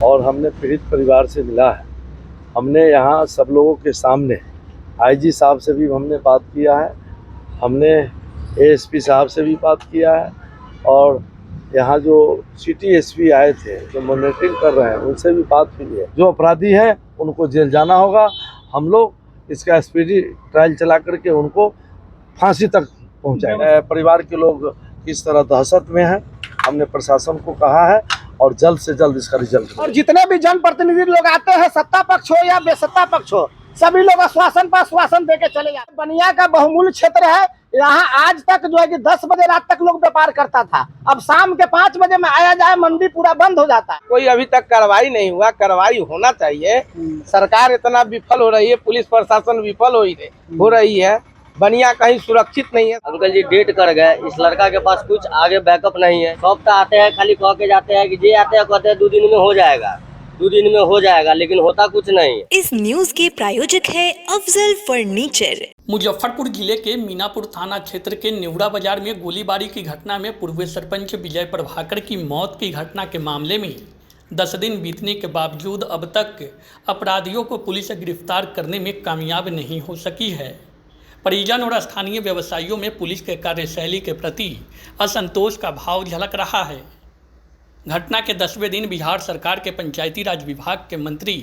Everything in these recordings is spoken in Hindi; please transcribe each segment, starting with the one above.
और हमने पीड़ित परिवार से मिला है। हमने यहाँ सब लोगों के सामने आईजी साहब से भी हमने बात किया है, हमने एएसपी साहब से भी बात किया है और यहाँ जो सिटी एसपी आए थे जो मॉनिटरिंग कर रहे हैं उनसे भी बात हुई है। जो अपराधी हैं उनको जेल जाना होगा। हम लोग इसका स्पीडी ट्रायल चला करके उनको फांसी तक पहुँचाएंगे। परिवार के लोग किस तरह दहशत में हैं, हमने प्रशासन को कहा है और जल्द से जल्द इसका रिजल्ट। और जितने भी जनप्रतिनिधि लोग आते हैं, सत्ता पक्ष हो या बेसत्ता पक्ष हो, सभी लोग आश्वासन पर आश्वासन देके चले जाते। बनिया का बहुमूल्य क्षेत्र है, यहाँ आज तक जो है कि 10 बजे रात तक लोग व्यापार करता था। अब शाम के 5 बजे में आया जाए मंडी पूरा बंद हो जाता है। कोई अभी तक कार्रवाई नहीं हुआ, कार्रवाई होना चाहिए। सरकार इतना विफल हो रही है, पुलिस प्रशासन विफल हो रही है, बनिया कहीं सुरक्षित नहीं है। अंकल जी डेट कर गए, इस लड़का के पास कुछ आगे बैकअप नहीं है। सब तो आते हैं खाली कह के जाते हैं कि जे आते हैं कहते हैं 2 दिन में हो जाएगा, 2 दिन में हो जाएगा, लेकिन होता कुछ नहीं है। इस न्यूज के प्रायोजक है अफजल फर्नीचर। मुजफ्फरपुर जिले के मीनापुर थाना क्षेत्र के नेवड़ा बाजार में गोलीबारी की घटना में पूर्व सरपंच विजय प्रभाकर की मौत की घटना के मामले में 10 दिन बीतने के बावजूद अब तक अपराधियों को पुलिस गिरफ्तार करने में कामयाब नहीं हो सकी है। परिजन और स्थानीय व्यवसायियों में पुलिस के कार्यशैली के प्रति असंतोष का भाव झलक रहा है। घटना के 10वें दिन बिहार सरकार के पंचायती राज विभाग के मंत्री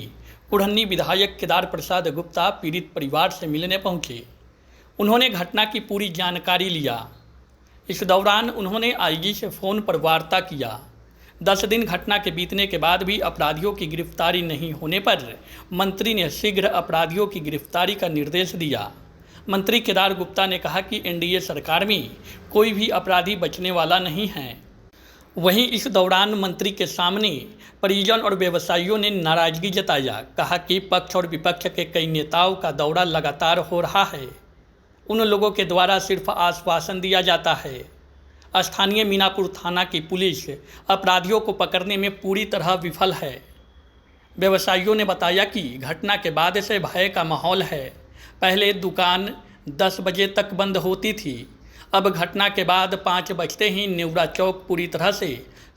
कुढ़नी विधायक केदार प्रसाद गुप्ता पीड़ित परिवार से मिलने पहुंचे। उन्होंने घटना की पूरी जानकारी लिया। इस दौरान उन्होंने आईजी से फ़ोन पर वार्ता किया। 10 दिन घटना के बीतने के बाद भी अपराधियों की गिरफ्तारी नहीं होने पर मंत्री ने शीघ्र अपराधियों की गिरफ्तारी का निर्देश दिया। मंत्री केदार गुप्ता ने कहा कि एनडीए सरकार में कोई भी अपराधी बचने वाला नहीं है। वहीं इस दौरान मंत्री के सामने परिजन और व्यवसायियों ने नाराजगी जताया। कहा कि पक्ष और विपक्ष के कई नेताओं का दौरा लगातार हो रहा है, उन लोगों के द्वारा सिर्फ आश्वासन दिया जाता है। स्थानीय मीनापुर थाना की पुलिस अपराधियों को पकड़ने में पूरी तरह विफल है। व्यवसायियों ने बताया कि घटना के बाद से भय का माहौल है। पहले दुकान 10 बजे तक बंद होती थी, अब घटना के बाद 5 बजते ही नेवड़ा चौक पूरी तरह से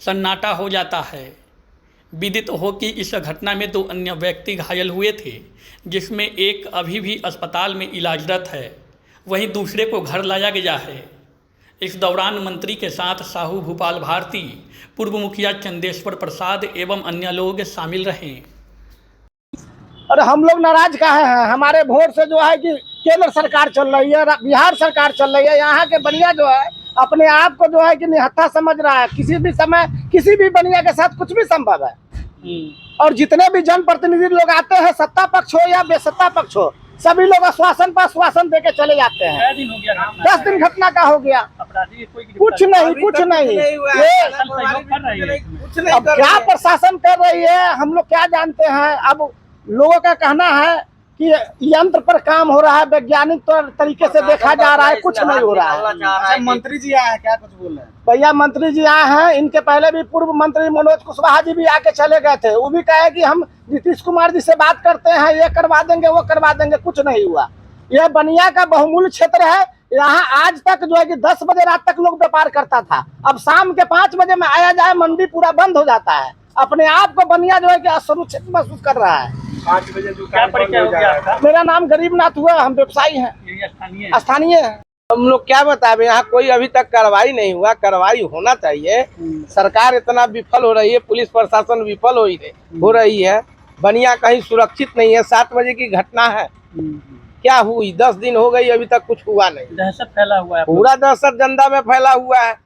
सन्नाटा हो जाता है। विदित हो कि इस घटना में 2 अन्य व्यक्ति घायल हुए थे, जिसमें एक अभी भी अस्पताल में इलाजरत है, वहीं दूसरे को घर लाया गया है। इस दौरान मंत्री के साथ साहू भूपाल भारती, पूर्व मुखिया चंदेश्वर प्रसाद एवं अन्य लोग शामिल रहे। और हम लोग नाराज काहे हैं? हमारे वोट से जो है कि केंद्र सरकार चल रही है, बिहार सरकार चल रही है। यहाँ के बनिया जो है अपने आप को जो है कि निहत्था समझ रहा है। किसी भी समय किसी भी बनिया के साथ कुछ भी संभव है। और जितने भी जनप्रतिनिधि लोग आते हैं, सत्ता पक्ष हो या बेसत्ता पक्ष हो, सभी लोग आश्वासन पर आश्वासन देके चले जाते हैं। 10 दिन घटना का हो गया, कुछ नहीं। अब क्या प्रशासन कर रही है हम लोग क्या जानते हैं। अब लोगों का कहना है कि यंत्र पर काम हो रहा है, वैज्ञानिक तरीके से देखा जा रहा है, कुछ नहीं हो रहा है। मंत्री जी आए हैं, क्या कुछ बोल रहे हैं? भैया मंत्री जी आए हैं, इनके पहले भी पूर्व मंत्री मनोज कुशवाहा जी भी आके चले गए थे। वो भी कहे कि हम नीतीश कुमार जी से बात करते हैं, ये करवा देंगे वो करवा देंगे, कुछ नहीं हुआ। यह बनिया का बहुमूल्य क्षेत्र है, यहाँ आज तक जो है कि 10 बजे रात तक लोग व्यापार करता था। अब शाम के 5 बजे में आया जाए मंडी पूरा बंद हो जाता है। अपने आप को बनिया जो है कि असुरक्षित महसूस कर रहा है। 5 बजे क्या परिचय हो गया आपका? मेरा नाम गरीबनाथ हुआ, हम व्यवसायी हैं, स्थानीय हैं। हम लोग क्या बताएं, यहाँ कोई अभी तक कार्रवाई नहीं हुआ, कार्रवाई होना चाहिए। सरकार इतना विफल हो रही है, पुलिस प्रशासन विफल हो रही है, बनिया कहीं सुरक्षित नहीं है। 7 बजे की घटना है, क्या हुई? 10 दिन हो गई, अभी तक कुछ हुआ नहीं। दहशत फैला हुआ है, पूरा दहशत जनता में फैला हुआ है।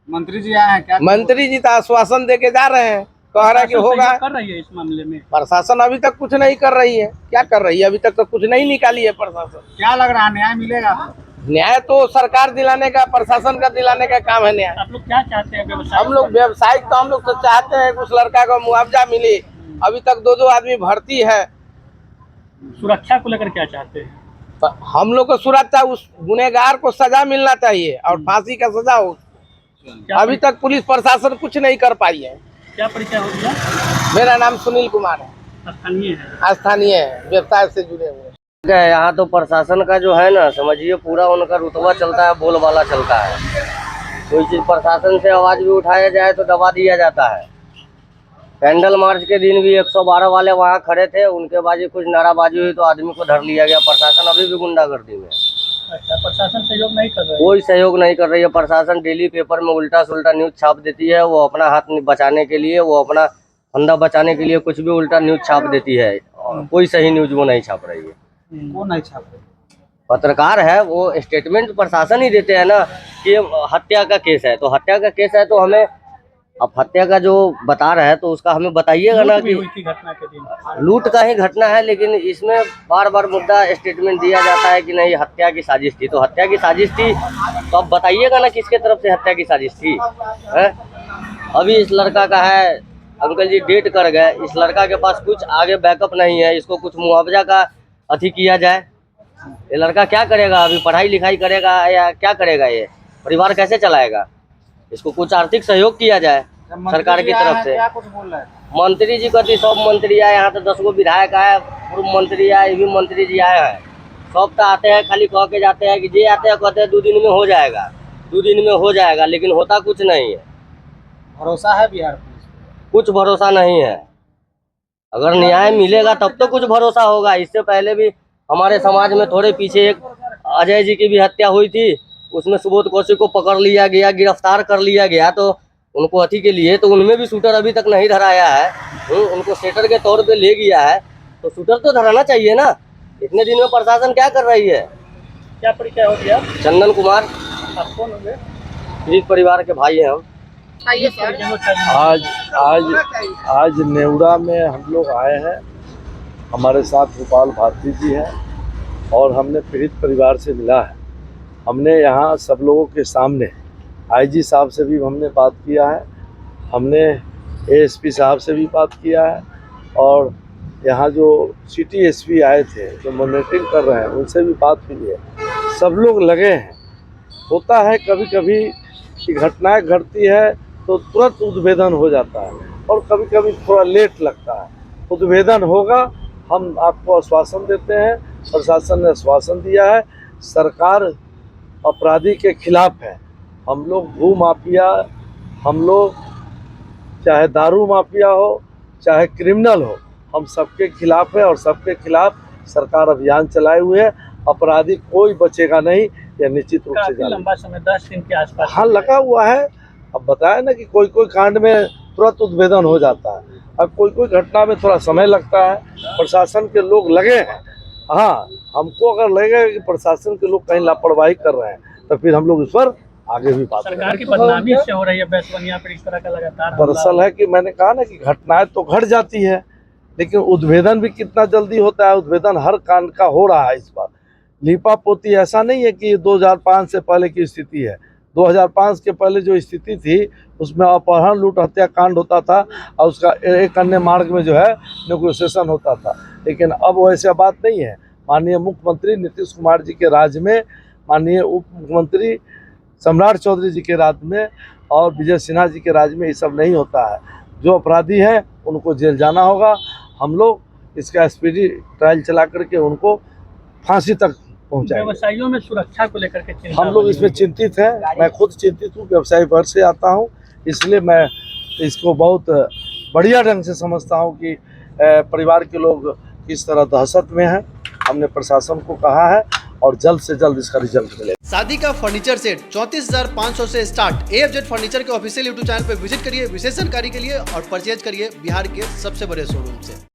मंत्री जी आए हैं क्या? मंत्री जी तो आश्वासन देके जा रहे हैं, कह रहे हैं कि होगा। कर रही है इस मामले में प्रशासन अभी तक कुछ नहीं कर रही है। क्या कर रही है? अभी तक तो कुछ नहीं निकाली है प्रशासन। क्या लग रहा है न्याय मिलेगा? न्याय तो सरकार दिलाने का, प्रशासन का दिलाने का काम है न्याय। आप लोग क्या चाहते हैं? व्यवसाय हम लोग व्यवसायिक तो हम लोग तो चाहते हैं कि उस लड़का को मुआवजा मिले। अभी तक 2 आदमी भर्ती है। सुरक्षा को लेकर क्या चाहते हैं? हम लोग को सुरक्षा, उस गुनहगार को सजा मिलना चाहिए और फांसी का सजा हो। अभी तक पुलिस प्रशासन कुछ नहीं कर पाई है। क्या परिचय हो गया? मेरा नाम सुनील कुमार है, स्थानीय है, व्यवसाय से जुड़े हुए। यहाँ तो प्रशासन का जो है ना, समझिए पूरा उनका रुतबा चलता है, बोलबाला चलता है। कोई चीज़ प्रशासन से आवाज़ भी उठाया जाए तो दबा दिया जाता है। कैंडल मार्च के दिन भी 112 वाले वहाँ खड़े थे, उनके बाजी कुछ नाराबाजी हुई तो आदमी को धर लिया गया। प्रशासन अभी भी गुंडागर्दी में है। अच्छा, प्रशासन सहयोग नहीं कर रहा है? कोई सहयोग नहीं कर रही है प्रशासन। डेली पेपर में उल्टा सुल्टा न्यूज छाप देती है। वो अपना हाथ बचाने के लिए, वो अपना फंदा बचाने के लिए कुछ भी उल्टा न्यूज छाप देती है और कोई सही न्यूज वो नहीं छाप रही है। कौन नहीं छाप रहे? पत्रकार है, वो स्टेटमेंट प्रशासन ही देते हैं ना कि हत्या का केस है, तो हत्या का केस है तो हमें, अब हत्या का जो बता रहा है तो उसका हमें बताइएगा ना कि हुई थी घटना के दिन। लूट का ही घटना है, लेकिन इसमें बार बार मुद्दा स्टेटमेंट दिया जाता है कि नहीं हत्या की साजिश थी। तो हत्या की साजिश थी तो अब बताइएगा ना किसके तरफ से हत्या की साजिश थी है? अभी इस लड़का का है, अंकल जी डेट कर गए, इस लड़का के पास कुछ आगे बैकअप नहीं है, इसको कुछ मुआवजा का अति किया जाए। ये लड़का क्या करेगा? अभी पढ़ाई लिखाई करेगा या क्या करेगा? ये परिवार कैसे चलाएगा? इसको कुछ आर्थिक सहयोग किया जाए सरकार की तरफ से। क्या कुछ बोल रहे हैं? मंत्री जी कहती सब मंत्री आए, यहाँ तो 10 गो विधायक आए, पूर्व मंत्री आए, ये भी मंत्री जी आए हैं। सब तो आते हैं खाली कह के जाते हैं कि जे आते हैं कहते हैं 2 दिन में हो जाएगा, 2 दिन में हो जाएगा, लेकिन होता कुछ नहीं है। भरोसा है बिहार पुलिस पे? कुछ भरोसा नहीं है। अगर न्याय मिलेगा तब तो कुछ भरोसा होगा। इससे पहले भी हमारे समाज में थोड़े पीछे एक अजय जी की भी हत्या हुई थी, उसमें सुबोध कौशिक को पकड़ लिया गया, गिरफ्तार कर लिया गया, तो उनको अति के लिए तो उनमें भी शूटर अभी तक नहीं धराया है। उनको सेटर के तौर पे ले गया है, तो शूटर तो धराना चाहिए ना। इतने दिन में प्रशासन क्या कर रही है? क्या परिचय हो गया? चंदन कुमार, आप कौन होंगे? पीड़ित परिवार के भाई हैं हम। आज नेवड़ा में हम लोग आए हैं, हमारे साथ गोपाल भारती जी हैं और हमने पीड़ित परिवार से मिला है। हमने यहाँ सब लोगों के सामने आईजी साहब से भी हमने बात किया है, हमने एएसपी साहब से भी बात किया है और यहाँ जो सिटी एसपी आए थे जो मॉनिटरिंग कर रहे हैं उनसे भी बात हुई है। सब लोग लगे हैं। होता है कभी कभी कि घटनाएं घटती है तो तुरंत उद्भेदन हो जाता है और कभी कभी थोड़ा लेट लगता है। उद्भेदन होगा, हम आपको आश्वासन देते हैं, प्रशासन ने आश्वासन दिया है। सरकार अपराधी के खिलाफ है। हम लोग भू माफिया, हम लोग चाहे दारू माफिया हो चाहे क्रिमिनल हो, हम सबके खिलाफ है और सबके खिलाफ सरकार अभियान चलाए हुए है। अपराधी कोई बचेगा नहीं, यह निश्चित रूप से काफी लंबा समय 10 दिन के आसपास हाँ लगा हुआ है। अब बताया ना कि कोई कोई कांड में तुरंत उद्भेदन हो जाता है, अब कोई कोई घटना में थोड़ा समय लगता है। प्रशासन के लोग लगे हैं। हाँ, हमको अगर लगेगा कि प्रशासन के लोग कहीं लापरवाही कर रहे हैं तो फिर हम लोग इस पर आगे भी बात सरकार की बदनामी से हो रही है बैसवनिया पर इस तरह का लगातार हमला। दरअसल है कि मैंने कहा ना कि घटनाएं तो घट जाती है, लेकिन उद्भेदन भी कितना जल्दी होता है। उद्भेदन हर कांड का हो रहा है इस बार। लीपापोती ऐसा नहीं है कि 2005 से पहले की स्थिति है। 2005 के पहले जो स्थिति थी उसमें अपहरण लूट हत्या कांड होता था और उसका एक अन्य मार्ग में जो है नेगोशिएशन होता था, लेकिन अब वैसा बात नहीं है। माननीय मुख्यमंत्री नीतीश कुमार जी के राज में, माननीय उप मुख्यमंत्री सम्राट चौधरी जी के राज में और विजय सिन्हा जी के राज में ये सब नहीं होता है। जो अपराधी हैं उनको जेल जाना होगा। हम लोग इसका स्पीडी ट्रायल चला करके उनको फांसी तक पहुंचाएंगे। व्यवसायियों में सुरक्षा को लेकर के चिंता हम लोग इसमें चिंतित हैं। मैं खुद चिंतित हूँ, व्यवसाय वर्ग से आता हूँ, इसलिए मैं इसको बहुत बढ़िया ढंग से समझता हूँ कि परिवार के लोग किस तरह दहशत में हैं। हमने प्रशासन को कहा है और जल्द से जल्द इसका रिजल्ट मिलेगा। शादी का फर्नीचर सेट 34,500 से स्टार्ट। AFZ फर्नीचर के ऑफिशियल यूट्यूब चैनल पर विजिट करिए विशेष जानकारी के लिए और परचेज करिए बिहार के सबसे बड़े शोरूम से।